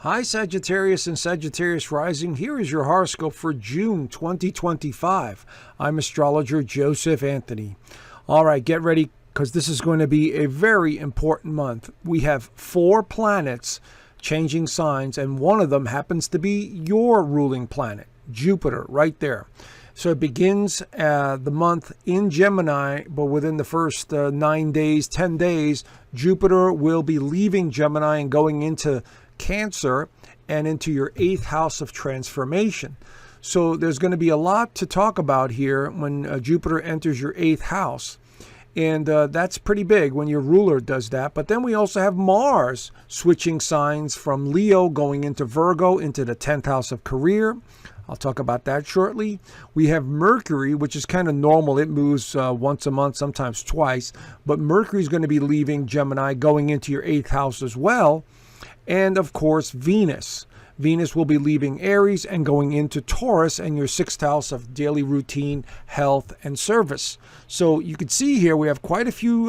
Hi Sagittarius and Sagittarius Rising. Here is your horoscope for June 2025. I'm Astrologer Joseph Anthony. All right, get ready because this is going to be a very important month. We have 4 planets changing signs, and one of them happens to be your ruling planet, Jupiter, right there. So it begins the month in Gemini, but within the first 9 days, 10 days, Jupiter will be leaving Gemini and going into Cancer and into your 8th house of transformation. So there's going to be a lot to talk about here when Jupiter enters your 8th house. And that's pretty big when your ruler does that. But then we also have Mars switching signs from Leo going into Virgo into the 10th house of career. I'll talk about that shortly. We have Mercury, which is kind of normal. It moves once a month, sometimes twice. But Mercury is going to be leaving Gemini, going into your 8th house as well. And of course, Venus. Venus will be leaving Aries and going into Taurus and your 6th house of daily routine, health, and service. So you can see here we have quite a few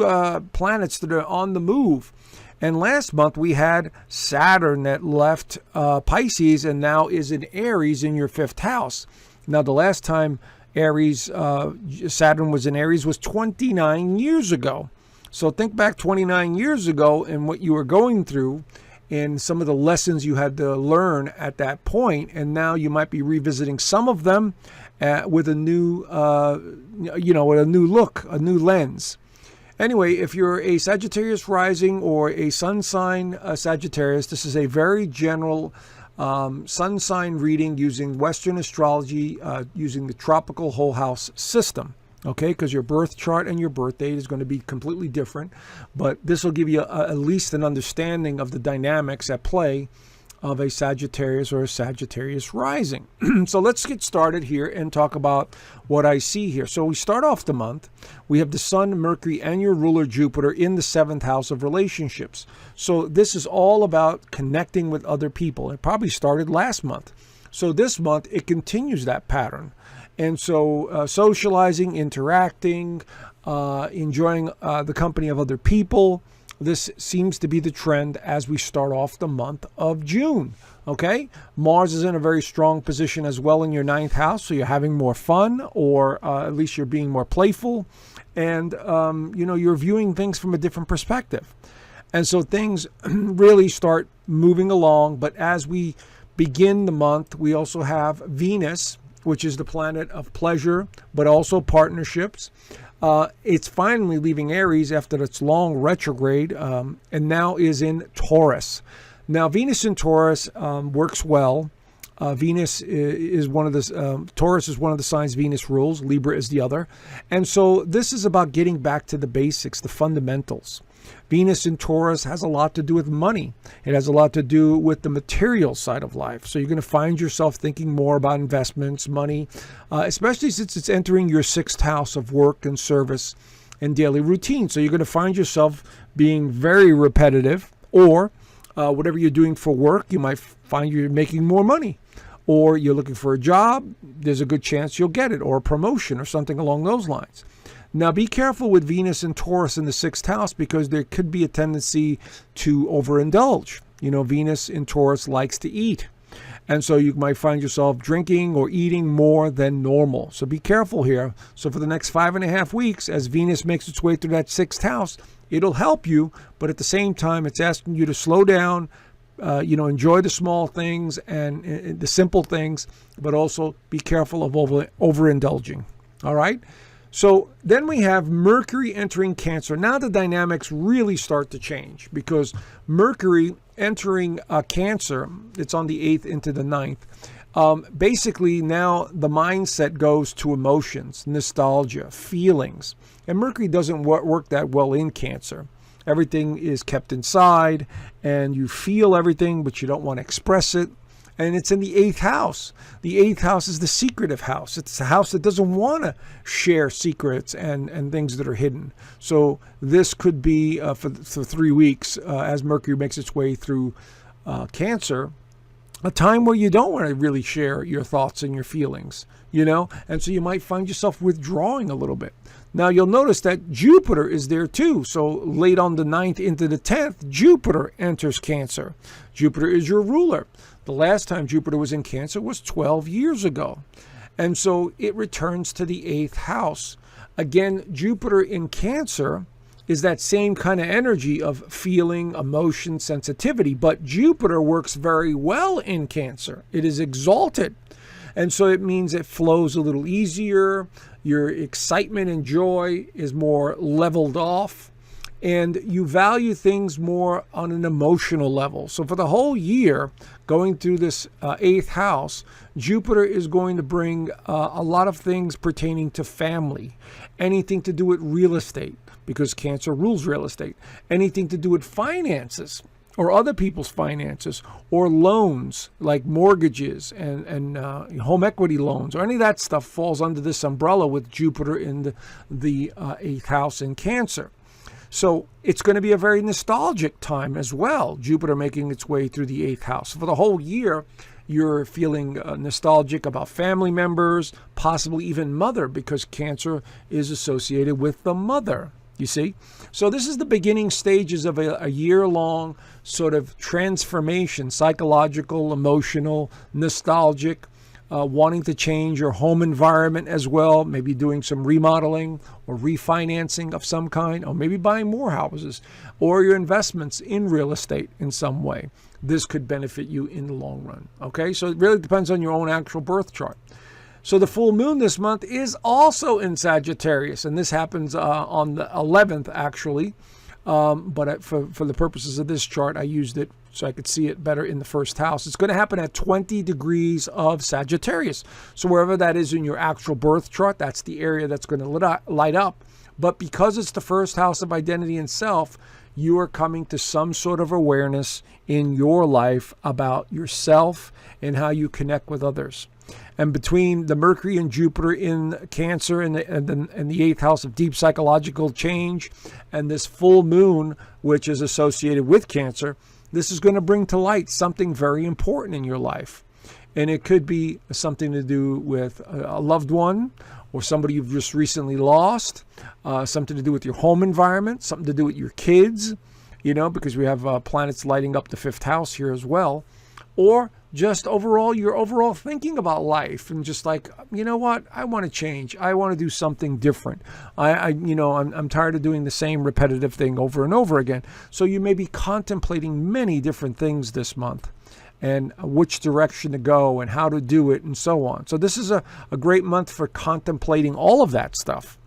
planets that are on the move. And last month we had Saturn that left Pisces and now is in Aries in your 5th house. Now the last time Saturn was in Aries was 29 years ago. So think back 29 years ago and what you were going through and some of the lessons you had to learn at that point, and now you might be revisiting some of them with a new, with a new look, a new lens. Anyway, if you're a Sagittarius rising or a sun sign Sagittarius, this is a very general sun sign reading using Western astrology, using the tropical whole house system. Okay, because your birth chart and your birth date is going to be completely different. But this will give you at least an understanding of the dynamics at play of a Sagittarius or a Sagittarius rising. So let's get started here and talk about what I see here. So we start off the month. We have the Sun, Mercury, and your ruler Jupiter in the 7th house of relationships. So this is all about connecting with other people. It probably started last month. So this month, it continues that pattern. And so socializing, interacting, enjoying the company of other people, this seems to be the trend as we start off the month of June. Okay, Mars is in a very strong position as well in your 9th house, so you're having more fun, or at least you're being more playful, and you're viewing things from a different perspective. And so things really start moving along. But as we begin the month, we also have Venus, which is the planet of pleasure, but also partnerships. It's finally leaving Aries after its long retrograde, and now is in Taurus. Now, Venus in Taurus works well. Venus is one of the, Taurus is one of the signs Venus rules. Libra is the other. And so this is about getting back to the basics, the fundamentals. Venus in Taurus has a lot to do with money. It has a lot to do with the material side of life. So you're going to find yourself thinking more about investments, money, especially since it's entering your 6th house of work and service and daily routine. So you're going to find yourself being very repetitive, or whatever you're doing for work, you might find you're making more money. Or you're looking for a job, there's a good chance you'll get it, or a promotion or something along those lines. Now, be careful with Venus and Taurus in the 6th house, because there could be a tendency to overindulge. Venus in Taurus likes to eat. And so you might find yourself drinking or eating more than normal. So be careful here. So for the next 5.5 weeks, as Venus makes its way through that 6th house, it'll help you. But at the same time, it's asking you to slow down, enjoy the small things and the simple things, but also be careful of overindulging. All right? So then we have Mercury entering Cancer. Now the dynamics really start to change, because Mercury entering Cancer, it's on the 8th into the 9th. Basically now the mindset goes to emotions, nostalgia, feelings. And Mercury doesn't work that well in Cancer. Everything is kept inside and you feel everything, but you don't want to express it. And it's in the 8th house. The 8th house is the secretive house. It's a house that doesn't want to share secrets and things that are hidden. So this could be for 3 weeks as Mercury makes its way through Cancer. a time where you don't want to really share your thoughts and your feelings, and so you might find yourself withdrawing a little bit. Now, you'll notice that Jupiter is there too. So late on the 9th into the 10th, Jupiter enters Cancer. Jupiter is your ruler. The last time Jupiter was in Cancer was 12 years ago. And so it returns to the 8th house. Again, Jupiter in Cancer is that same kind of energy of feeling, emotion, sensitivity. But Jupiter works very well in Cancer. It is exalted. And so it means it flows a little easier. Your excitement and joy is more leveled off. And you value things more on an emotional level. So for the whole year, going through this 8th house, Jupiter is going to bring a lot of things pertaining to family, anything to do with real estate, because Cancer rules real estate, anything to do with finances or other people's finances, or loans like mortgages and home equity loans, or any of that stuff falls under this umbrella with Jupiter in the 8th house in Cancer. So it's going to be a very nostalgic time as well, Jupiter making its way through the 8th house. For the whole year, you're feeling nostalgic about family members, possibly even mother, because Cancer is associated with the mother, you see. So this is the beginning stages of a year-long sort of transformation, psychological, emotional, nostalgic, wanting to change your home environment as well, maybe doing some remodeling or refinancing of some kind, or maybe buying more houses, or your investments in real estate in some way. This could benefit you in the long run. Okay, so it really depends on your own actual birth chart. So the full moon this month is also in Sagittarius, and this happens on the 11th actually. But for the purposes of this chart, I used it so I could see it better in the first house. It's going to happen at 20 degrees of Sagittarius. So wherever that is in your actual birth chart, that's the area that's going to light up. But because it's the first house of identity and self, you are coming to some sort of awareness in your life about yourself and how you connect with others. And between the Mercury and Jupiter in Cancer and the 8th house of deep psychological change and this full moon, which is associated with Cancer, this is going to bring to light something very important in your life. And it could be something to do with a loved one or somebody you've just recently lost, something to do with your home environment, something to do with your kids, because we have planets lighting up the 5th house here as well. Or just overall, your overall thinking about life and just like, you know what, I want to change. I want to do something different. I'm tired of doing the same repetitive thing over and over again. So you may be contemplating many different things this month and which direction to go and how to do it and so on. So this is a great month for contemplating all of that stuff.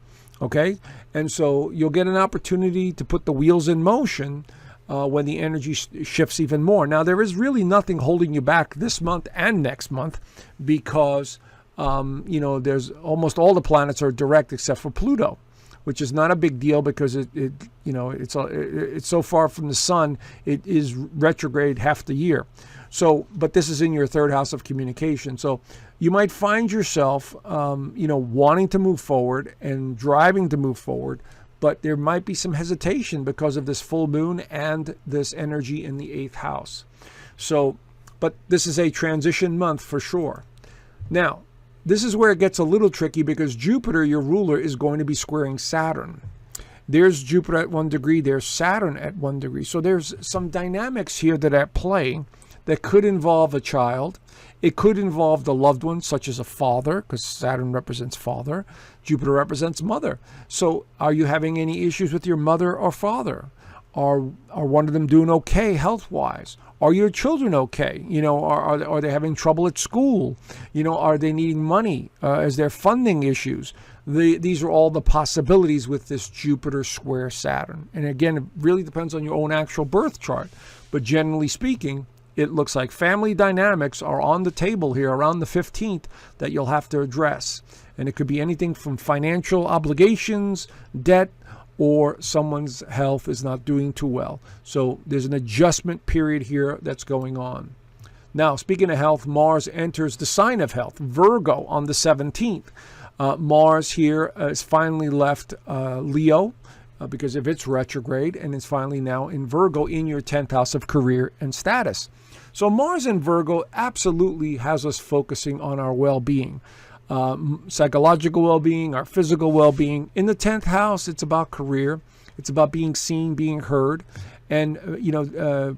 Okay. And so you'll get an opportunity to put the wheels in motion when the energy shifts even more. Now, there is really nothing holding you back this month and next month because, there's almost all the planets are direct except for Pluto, which is not a big deal because it's so far from the sun, it is retrograde half the year. So, but this is in your 3rd house of communication. So you might find yourself, wanting to move forward and driving to move forward, but there might be some hesitation because of this full moon and this energy in the 8th house. So, but this is a transition month for sure. Now, this is where it gets a little tricky because Jupiter, your ruler, is going to be squaring Saturn. There's Jupiter at 1 degree, there's Saturn at 1 degree. So there's some dynamics here that are at play that could involve a child. It could involve the loved one, such as a father, because Saturn represents father. Jupiter represents mother. So are you having any issues with your mother or father? Are one of them doing okay health-wise? Are your children okay? Are they having trouble at school? Are they needing money? Is there funding issues? These are all the possibilities with this Jupiter square Saturn. And again, it really depends on your own actual birth chart. But generally speaking, it looks like family dynamics are on the table here around the 15th that you'll have to address. And it could be anything from financial obligations, debt, or someone's health is not doing too well. So there's an adjustment period here that's going on. Now, speaking of health, Mars enters the sign of health, Virgo, on the 17th. Mars here has finally left Leo because of its retrograde, and is finally now in Virgo in your 10th house of career and status. So Mars in Virgo absolutely has us focusing on our well-being, psychological well-being, our physical well-being. In the 10th house, it's about career. It's about being seen, being heard, and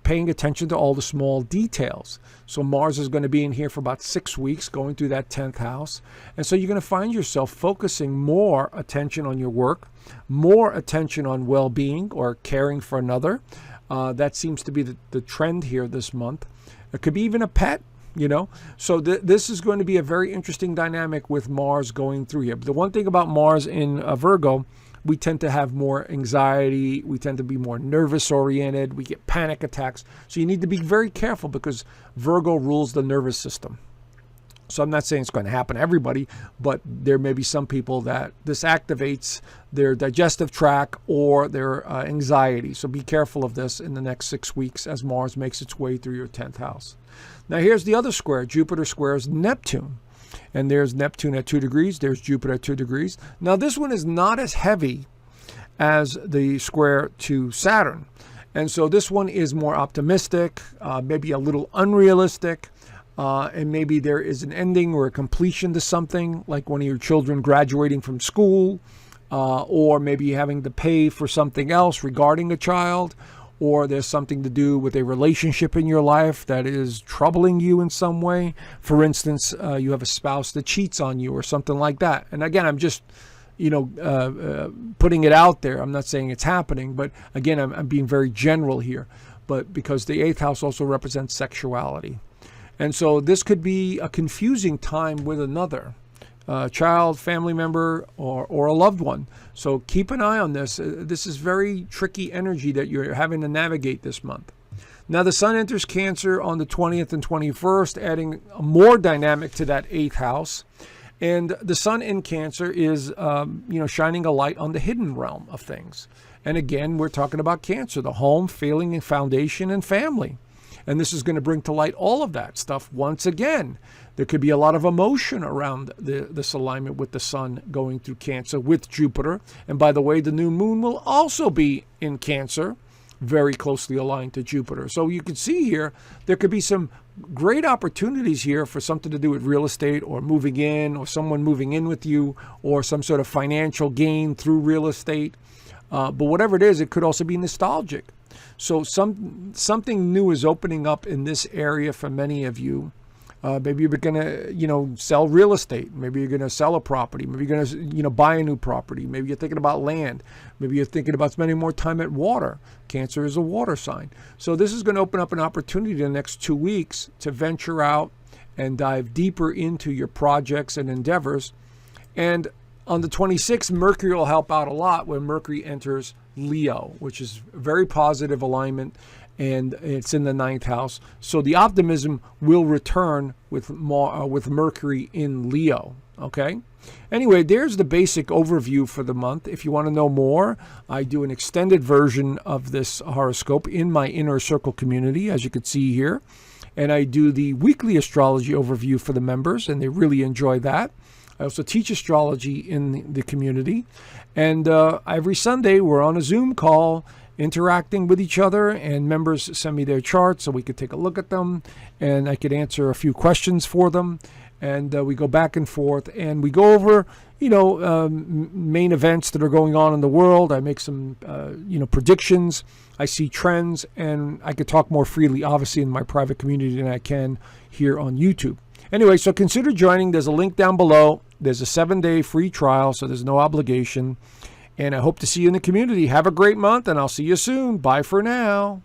paying attention to all the small details. So Mars is going to be in here for about 6 weeks, going through that 10th house. And so you're going to find yourself focusing more attention on your work, more attention on well-being or caring for another. That seems to be the trend here this month. It could be even a pet, So this is going to be a very interesting dynamic with Mars going through here. But the one thing about Mars in Virgo, we tend to have more anxiety. We tend to be more nervous oriented. We get panic attacks. So you need to be very careful because Virgo rules the nervous system. So I'm not saying it's going to happen to everybody, but there may be some people that this activates their digestive tract or their anxiety. So be careful of this in the next 6 weeks as Mars makes its way through your 10th house. Now here's the other square. Jupiter squares Neptune. And there's Neptune at 2 degrees. There's Jupiter at 2 degrees. Now, this one is not as heavy as the square to Saturn. And so this one is more optimistic, maybe a little unrealistic. And maybe there is an ending or a completion to something, like one of your children graduating from school, or maybe having to pay for something else regarding a child, or there's something to do with a relationship in your life that is troubling you in some way. For instance, you have a spouse that cheats on you or something like that. And again, I'm just, putting it out there. I'm not saying it's happening, but again, I'm being very general here. But because the 8th house also represents sexuality. And so this could be a confusing time with another child, family member, or a loved one. So keep an eye on this. This is very tricky energy that you're having to navigate this month. Now the sun enters Cancer on the 20th and 21st, adding more dynamic to that 8th house. And the sun in Cancer is, shining a light on the hidden realm of things. And again, we're talking about Cancer, the home, feeling, and foundation, and family. And this is going to bring to light all of that stuff once again. There could be a lot of emotion around this alignment with the sun going through Cancer with Jupiter. And by the way, the new moon will also be in Cancer, very closely aligned to Jupiter. So you can see here, there could be some great opportunities here for something to do with real estate or moving in, or someone moving in with you, or some sort of financial gain through real estate. But whatever it is, it could also be nostalgic. So something new is opening up in this area for many of you. Maybe you're going to, sell real estate. Maybe you're going to sell a property. Maybe you're going to, buy a new property. Maybe you're thinking about land. Maybe you're thinking about spending more time at water. Cancer is a water sign. So this is going to open up an opportunity in the next 2 weeks to venture out and dive deeper into your projects and endeavors. And on the 26th, Mercury will help out a lot when Mercury enters Leo, which is a very positive alignment, and it's in the 9th house. So the optimism will return with Mercury in Leo, okay? Anyway, there's the basic overview for the month. If you want to know more, I do an extended version of this horoscope in my Inner Circle community, as you can see here. And I do the weekly astrology overview for the members, and they really enjoy that. I also teach astrology in the community. And every Sunday, we're on a Zoom call interacting with each other, and members send me their charts so we could take a look at them, and I could answer a few questions for them. And we go back and forth, and we go over, main events that are going on in the world. I make some, predictions. I see trends, and I could talk more freely, obviously, in my private community than I can here on YouTube. Anyway, so consider joining. There's a link down below. There's a 7-day free trial, so there's no obligation. And I hope to see you in the community. Have a great month, and I'll see you soon. Bye for now.